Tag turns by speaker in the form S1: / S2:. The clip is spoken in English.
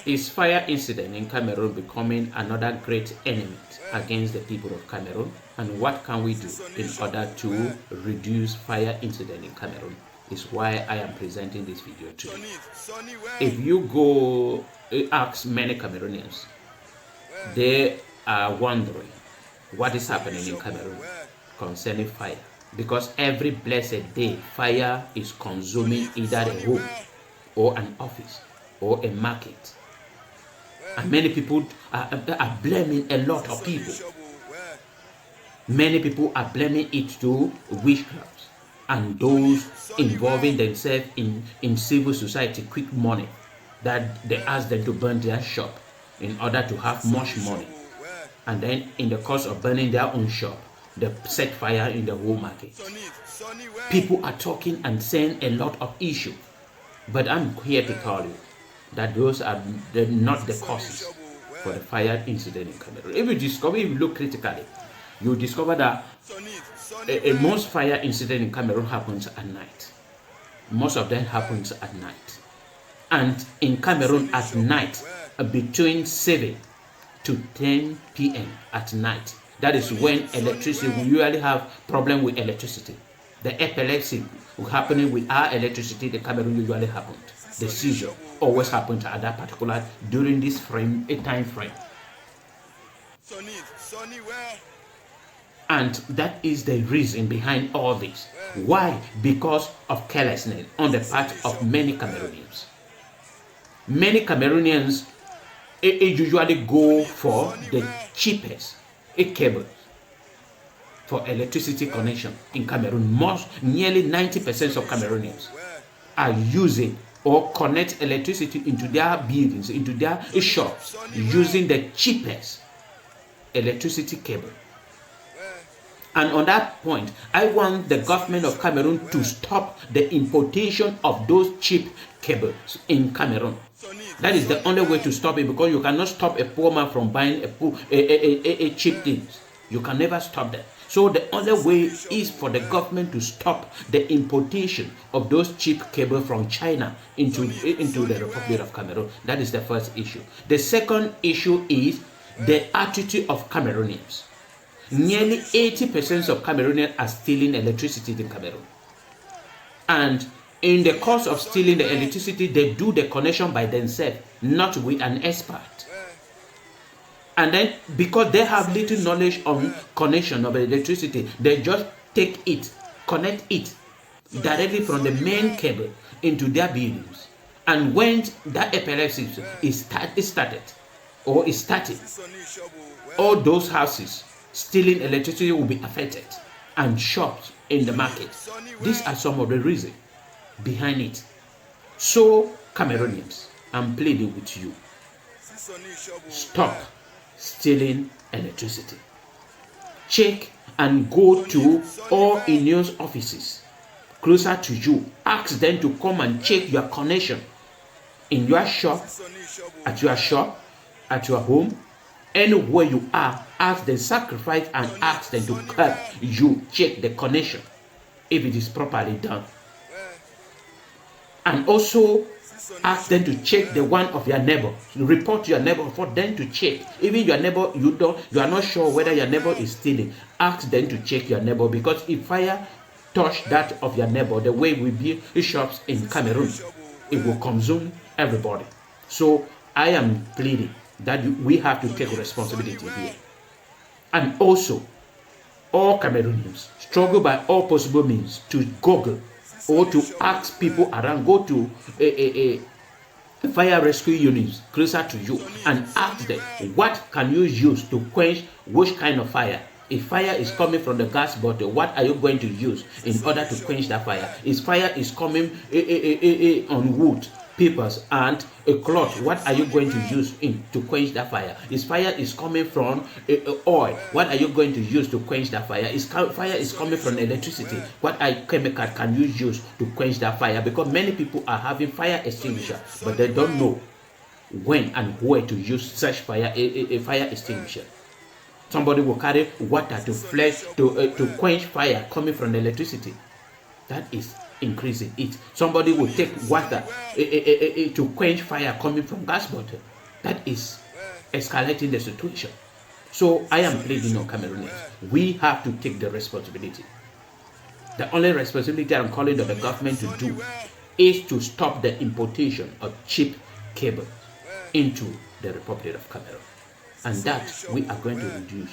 S1: Is fire incident in Cameroon becoming another great enemy against the people of Cameroon? And what can we do in order to reduce fire incident in Cameroon? Is why I am presenting this video today. If you go ask many Cameroonians, they are wondering what is happening in Cameroon concerning fire. Because every blessed day, fire is consuming either a home or an office or a market. And many people are blaming a lot of people. Many people are blaming it to witchcraft and those involving themselves in civil society, quick money, that they ask them to burn their shop in order to have much money. And then in the course of burning their own shop, they set fire in the whole market. People are talking and saying a lot of issues. But I'm here to tell you that those are not the causes for the fire incident in Cameroon. If you look critically, you discover that most fire incident in Cameroon happens at night. Most of them happens at night. And in Cameroon at night, between 7 to 10 p.m. at night, that is when electricity, we usually have problem with electricity. The epilepsy happening with our electricity, the Cameroon usually happened. The seizure always happened at that particular, during this time frame. And that is the reason behind all this. Why? Because of carelessness on the part of many Cameroonians. Many Cameroonians usually go for the cheapest cable for electricity connection in Cameroon. Nearly 90% of Cameroonians are using or connect electricity into their buildings, into their shops, using the cheapest electricity cable. And on that point, I want the government of Cameroon to stop the importation of those cheap cables in Cameroon. That is the only way to stop it, because you cannot stop a poor man from buying a cheap things. You can never stop that. So the only way is for the government to stop the importation of those cheap cables from China into the Republic of Cameroon. That is the first issue. The second issue is the attitude of Cameroonians. Nearly 80% of Cameroonians are stealing electricity in Cameroon. And in the course of stealing the electricity, they do the connection by themselves, not with an expert. And then, because they have little knowledge on connection of electricity, they just take it, connect it directly from the main cable into their buildings. And when that epilepsy is started, all those houses stealing electricity will be affected, and shops in the market. These are some of the reasons behind it. So, Cameroonians, I'm pleading with you. Stop stealing electricity. Check and go to all union offices closer to you. Ask them to come and check your connection in your shop, at your home, anywhere you are. Ask them, sacrifice and ask them to help you check the connection if it is properly done. And also ask them to check the one of your neighbor. Report to your neighbor for them to check. Even your neighbor, you are not sure whether your neighbor is stealing. Ask them to check your neighbor, because if fire touch that of your neighbor, the way we build shops in Cameroon, it will consume everybody. So I am pleading that we have to take responsibility here. And also, all Cameroonians struggle by all possible means to Google or to ask people around, go to a fire rescue units closer to you and ask them, what can you use to quench which kind of fire? If fire is coming from the gas bottle, what are you going to use in order to quench that fire? If fire is coming on wood, papers and a cloth, what are you going to use to quench that fire? If fire is coming from oil, what are you going to use to quench that fire? If fire is coming from electricity, what chemical can you use to quench that fire? Because many people are having fire extinguisher, but they don't know when and where to use such fire extinguisher. Somebody will carry water to quench fire coming from electricity. That is increasing it. Somebody will take water to quench fire coming from gas bottle. That is escalating the situation. So I am pleading on Cameroonians. We have to take the responsibility. The only responsibility I'm calling on the government to do is to stop the importation of cheap cable into the Republic of Cameroon. And that we are going to reduce